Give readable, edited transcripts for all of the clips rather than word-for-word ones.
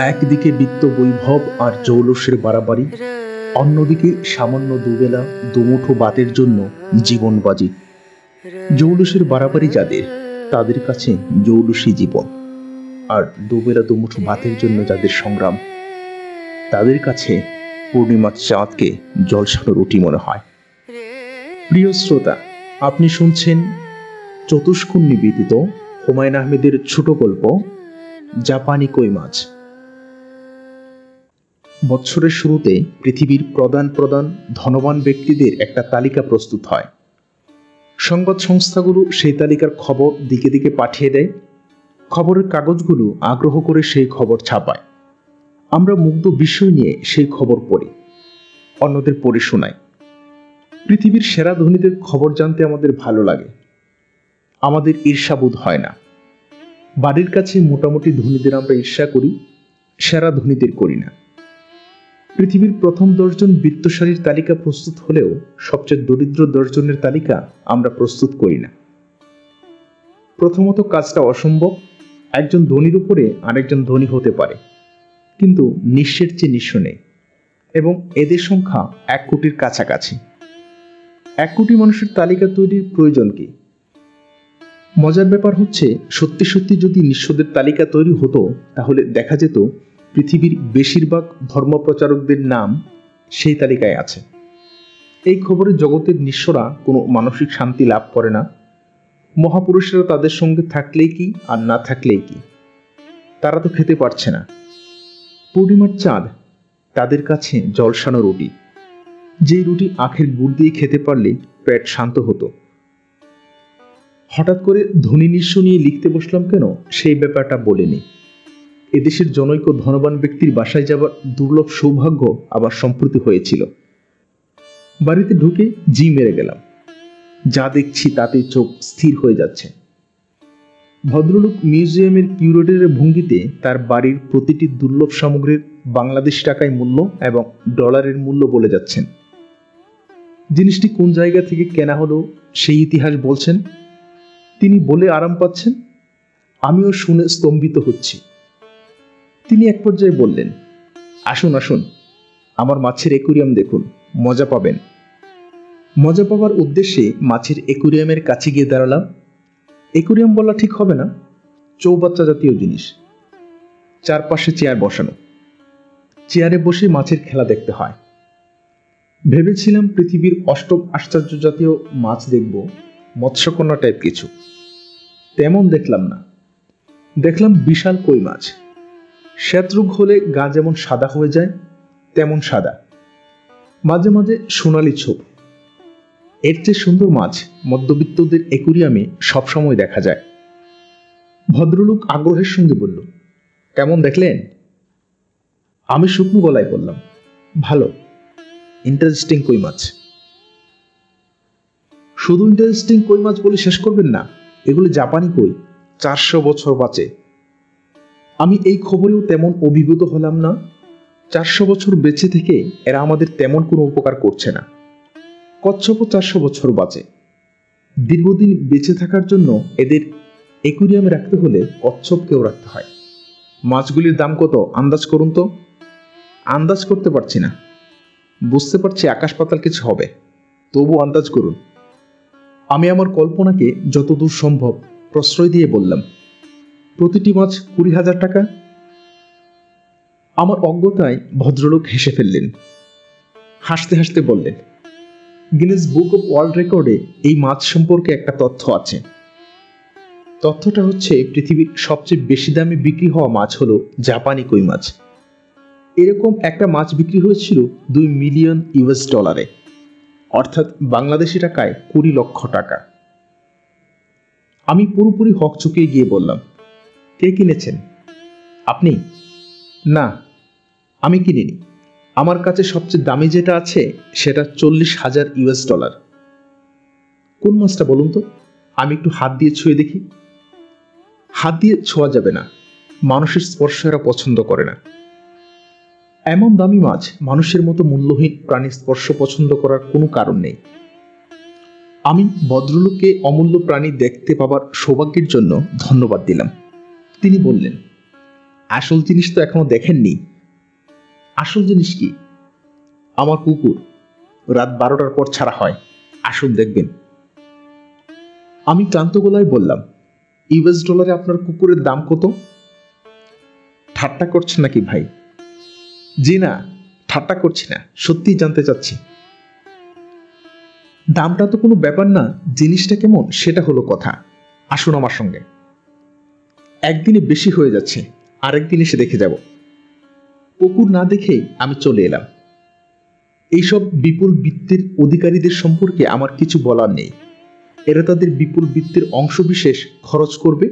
একদিকে বিত্ত বৈভব আর জৌলসের বাড়াবাড়ি, অন্যদিকে সামান্য দুবেলা দুমুঠো ভাতের জন্য জীবন বাজি। জৌলসের বাড়াবাড়ি যাদের, তাদের কাছে জৌলসই জীবন, আর দুবেলা দুমুঠো ভাতের জন্য যাদের সংগ্রাম, তাদের কাছে পূর্ণিমার চাঁদকে জলসানো রুটি মনে হয়। প্রিয় শ্রোতা, আপনি শুনছেন চতুষ্কোণ নিবেদিত হুমায়ুন আহমেদের ছোট গল্প জাপানি কই মাছ। বৎসরের শুরুতে পৃথিবীর প্রধান ধনবান ব্যক্তিদের একটা তালিকা প্রস্তুত হয়। সংবাদ সংস্থাগুলো সেই তালিকার খবর দিকে দিকে পাঠিয়ে দেয়। খবরের কাগজগুলো আগ্রহ করে সেই খবর ছাপায়। আমরা মুগ্ধ বিষয় নিয়ে সেই খবর পড়ি, অন্যদের পড়ে শোনাই। পৃথিবীর সেরা ধনীদের খবর জানতে আমাদের ভালো লাগে, আমাদের ঈর্ষাবোধ হয় না। বাড়ির কাছে মোটামুটি ধনীদের আমরা ঈর্ষা করি, সেরা ধনীদের করি না। পৃথিবীর প্রথম 10 জন বিত্তশালীর তালিকা প্রস্তুত হলেও সবচেয়ে দরিদ্র 10 জনের তালিকা আমরা প্রস্তুত করি না। প্রথমত, কাজটা অসম্ভব। একজন ধনীর উপরে আরেকজন ধনী হতে পারে, কিন্তু নিঃস্বের চেয়ে নিঃস্ব নেই, এবং এদের সংখ্যা 1 কোটির কাছাকাছি। 1 কোটি মানুষের তালিকা তৈরির প্রয়োজন কি? মজার ব্যাপার হচ্ছে, সত্যি সত্যি যদি নিঃস্বদের তালিকা তৈরি হতো, তাহলে দেখা যেত পৃথিবীর বেশিরভাগ ধর্মপ্রচারকদের নাম সেই তালিকায় আছে। এই খবরে জগতের নিঃস্বরা কোনো মানসিক শান্তি লাভ করে না। মহাপুরুষেরা তাদের সঙ্গে থাকলেই কি আর না থাকলেই কি, তারা তো খেতে পারছে না। পূর্ণিমার চাঁদ তাদের কাছে জলসানো রুটি, যেই রুটি আখের গুড় দিয়ে খেতে পারলে পেট শান্ত হতো। হঠাৎ করে ধনী নিঃস্ব নিয়ে লিখতে বসলাম কেন, সেই ব্যাপারটা বলেনি। এদেশের জনৈক ধনবান ব্যক্তির বাসায় যাবার দুর্লভ সৌভাগ্য আবার সম্প্রতি হয়েছিল। বাড়িতে ঢুকে জি মেরে গেলাম। যা দেখছি তাতে চোখ স্থির হয়ে যাচ্ছে। ভদ্রলোক মিউজিয়ামের কিউরেটরের ভঙ্গিতে তার বাড়ির প্রতিটি দুর্লভ সামগ্রীর বাংলাদেশ টাকায় মূল্য এবং ডলারের মূল্য বলে যাচ্ছেন। জিনিসটি কোন জায়গা থেকে কেনা হলো সেই ইতিহাস বলছেন। তিনি বলে আরাম পাচ্ছেন, আমিও শুনে স্তম্ভিত হচ্ছি। তিনি এক পর্যায়ে বললেন, আসুন আসুন, আমার মাছের অ্যাকুরিয়াম দেখুন, মজা পাবেন। মজা পাবার উদ্দেশ্যে মাছের অ্যাকুরিয়ামের কাছে গিয়ে দাঁড়ালাম। অ্যাকুরিয়াম বলা ঠিক হবে না, চৌবাচ্চা জাতীয় জিনিস। চারপাশে চেয়ার বসানো, চেয়ারে বসে মাছের খেলা দেখতে হয়। ভেবেছিলাম পৃথিবীর 8ম আশ্চর্য জাতীয় মাছ দেখব, মৎস্যকন্যা টাইপ কিছু। তেমন দেখলাম না। দেখলাম বিশাল কই মাছ। শ্বেতরোগ হলে গা যেমন সাদা হয়ে যায়, তেমন সাদা, মাঝে মাঝে সোনালি ছোপ। এর চেয়ে সুন্দর মাছ মধ্যবিত্তদের অ্যাকুরিয়ামে সবসময় দেখা যায়। ভদ্রলোক আগ্রহের সঙ্গে বলল, কেমন দেখলেন? আমি শুকনো গলায় বললাম, ভালো, ইন্টারেস্টিং কই মাছ। শুধু ইন্টারেস্টিং কই মাছ বলে শেষ করবেন না, এগুলো জাপানি কই, 400 বছর বাঁচে। আমি এই খবরেও তেমন অভিভূত হলাম না। 400 বছর বেঁচে থেকে এরা আমাদের তেমন কোনো উপকার করছে না। কচ্ছপও 400 বছর বাঁচে। দীর্ঘদিন বেঁচে থাকার জন্য এদের অ্যাকুরিয়ামে রাখতে হলে কচ্ছপকেও রাখতে হয়। মাছগুলির দাম কত আন্দাজ করুন তো? আন্দাজ করতে পারছি না। বুঝতে পারছি আকাশ পাতাল কিছু হবে, তবু আন্দাজ করুন। আমি আমার কল্পনাকে যতদূর সম্ভব প্রশ্রয় দিয়ে বললাম, প্রতিটি মাছ 20,000 টাকা। আমার অজ্ঞতায় ভদ্রলোক হেসে ফেললেন। হাসতে হাসতে বললেন, গিনেস বুক অফ ওয়ার্ল্ড রেকর্ডে এই মাছ সম্পর্কে একটা তথ্য আছে। তথ্যটা হচ্ছে, পৃথিবীর সবচেয়ে বেশি দামে বিক্রি হওয়া মাছ হলো জাপানি কই মাছ। এরকম একটা মাছ বিক্রি হয়েছিল $2 মিলিয়ন, অর্থাৎ বাংলাদেশি টাকায় 20 লক্ষ টাকা। আমি পুরোপুরি হকচকে গিয়ে বললাম, কে কিনেছেন? আপনি? না, আমি কিনিনি। আমার কাছে সবচেয়ে দামি যেটা আছে সেটা $40,000। কোন মাছটা বলুন তো, আমি একটু হাত দিয়ে ছুঁয়ে দেখি। হাত দিয়ে ছোঁয়া যাবে না, মানুষের স্পর্শ এরা পছন্দ করে না। এমন দামি মাছ মানুষের মতো মূল্যহীন প্রাণী স্পর্শ পছন্দ করার কোনো কারণ নেই। আমি ভদ্রলোককে অমূল্য প্রাণী দেখতে পাবার সৌভাগ্যের জন্য ধন্যবাদ দিলাম। তিনি বললেন, আসল জিনিস তো এখনো দেখেননি। আসল জিনিস কি? আমার কুকুর রাত 12টার পর ছাড়া হয়, আসুন দেখবেন। আমি ক্লান্ত গলায় বললাম, ইউএস ডলারে আপনার কুকুরের দাম কত? ঠাট্টা করছেন নাকি ভাই? জি না, ঠাট্টা করছি না, সত্যিই জানতে চাচ্ছি। দামটা তো কোনো ব্যাপার না, জিনিসটা কেমন সেটা হলো কথা। আসুন আমার সঙ্গে। একদিনে বেশি হয়ে যাচ্ছে, আরেকদিন এসে দেখে যাব। কুকুর না দেখেই আমি চলে এলাম। এইসব বিপুল বৃত্তের অধিকারীদের সম্পর্কে আমার কিছু বলার নেই। এরা তাদের বিপুল বৃত্তের অংশবিশেষ খরচ করবে,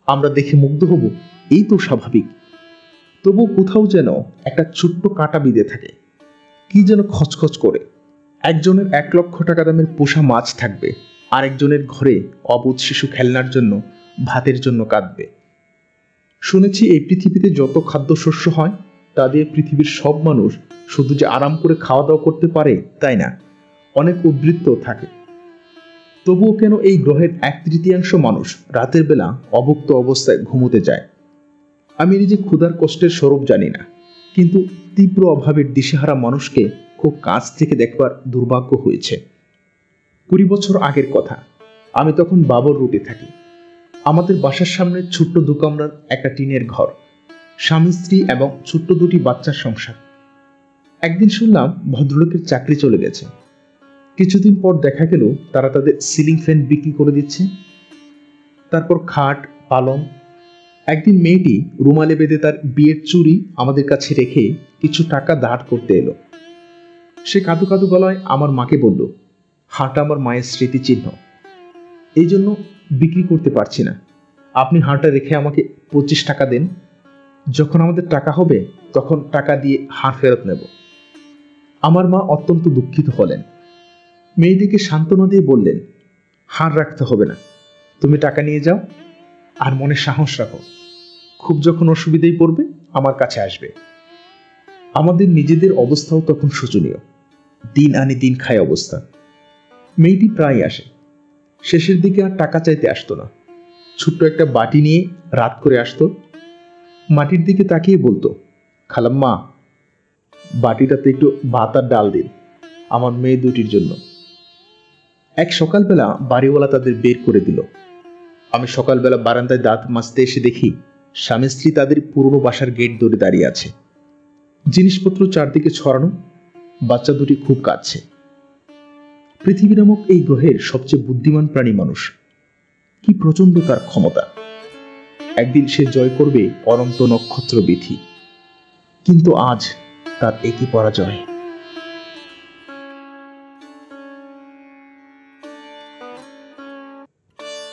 আমরা দেখে মুগ্ধ হব, এই তো স্বাভাবিক। তবু কোথাও যেন একটা ছোট্ট কাঁটা বিঁধে থাকে, কি যেন খচখচ করে। একজনের 1,00,000 টাকা দামের পোষা মাছ থাকবে, আরেকজনের ঘরে অবুঝ শিশু খেলনার জন্য ভাতের জন্য কাঁদবে। শুনেছি এই পৃথিবীতে যত খাদ্যশস্য হয় তা দিয়ে পৃথিবীর সব মানুষ শুধু যে আরাম করে খাওয়া দাওয়া করতে পারে তাই না, অনেক উদ্বৃত্তও থাকে। তবুও কেন এই গ্রহের 1/3 মানুষ রাতের বেলা অভুক্ত অবস্থায় ঘুমোতে যায়? আমি নিজে ক্ষুধার কষ্টের স্বরূপ জানি না, কিন্তু তীব্র অভাবের দিশেহারা মানুষকে খুব কাছ থেকে দেখবার দুর্ভাগ্য হয়েছে। 20 বছর আগের কথা, আমি তখন বাবর রুটে থাকি। আমাদের বাসার সামনে ছোট্ট 2 কামরার একটা টিনের ঘর, স্বামী স্ত্রী এবং ছোট্ট 2টি বাচ্চার সংসার। একদিন শুনলাম ভদ্রলোকের চাকরি চলে গেছে। কিছুদিন পর দেখা গেল তারা তাদের সিলিং ফ্যান বিক্রি করে দিচ্ছে। তারপর খাট, পালং। একদিন মেয়েটি রুমালে বেঁধে তার বিয়ের চুড়ি আমাদের কাছে রেখে কিছু টাকা ধার করতে এলো। সে কাঁদু কাঁদু গলায় আমার মাকে বলল, হারটা আমার মায়ের স্মৃতিচিহ্ন, এই জন্য বিক্রি করতে পারছি না, আপনি হারটা রেখে আমাকে 25 টাকা দেন, যখন আমাদের টাকা হবে তখন টাকা দিয়ে হার ফেরত নেব। আমার মা অত্যন্ত দুঃখিত হলেন। মেয়েটিকে সান্ত্বনা দিয়ে বললেন, হার রাখতে হবে না, তুমি টাকা নিয়ে যাও, আর মনে সাহস রাখো, খুব যখন অসুবিধায় পড়বে আমার কাছে আসবে। আমাদের নিজেদের অবস্থাও তখন শোচনীয়, দিন আনি দিন খায় অবস্থা। মেয়েটি প্রায় আসে, শেষের দিকে আর টাকা চাইতে আসতো না, ছোট্ট একটা বাটি নিয়ে রাত করে আসতো, মাটির দিকে তাকিয়ে বলতো, খালাম্মা, বাটিটাতে একটু ভাত আর ডাল দিন, আমার মেয়ে দুটির জন্য। এক সকালবেলা বাড়িওয়ালা তাদের বের করে দিল। আমি সকালবেলা বারান্দায় দাঁত মাজতে এসে দেখি স্বামী স্ত্রী তাদের পুরনো বাসার গেট ধরে দাঁড়িয়ে আছে, জিনিসপত্র চারদিকে ছড়ানো, বাচ্চা দুটি খুব কাঁদছে। পৃথিবী নামক এই গ্রহের সবচেয়ে বুদ্ধিমান প্রাণী মানুষ, কি প্রচন্ড তার ক্ষমতা। একদিন সে জয় করবে অনন্ত নক্ষত্র বিধি, কিন্তু আজ তার একই পরাজয়।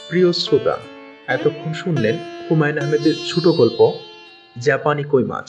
প্রিয় শ্রোতা, এতক্ষণ শুনলেন হুমায়ুন আহমেদের ছোট গল্প জাপানি কই মাছ।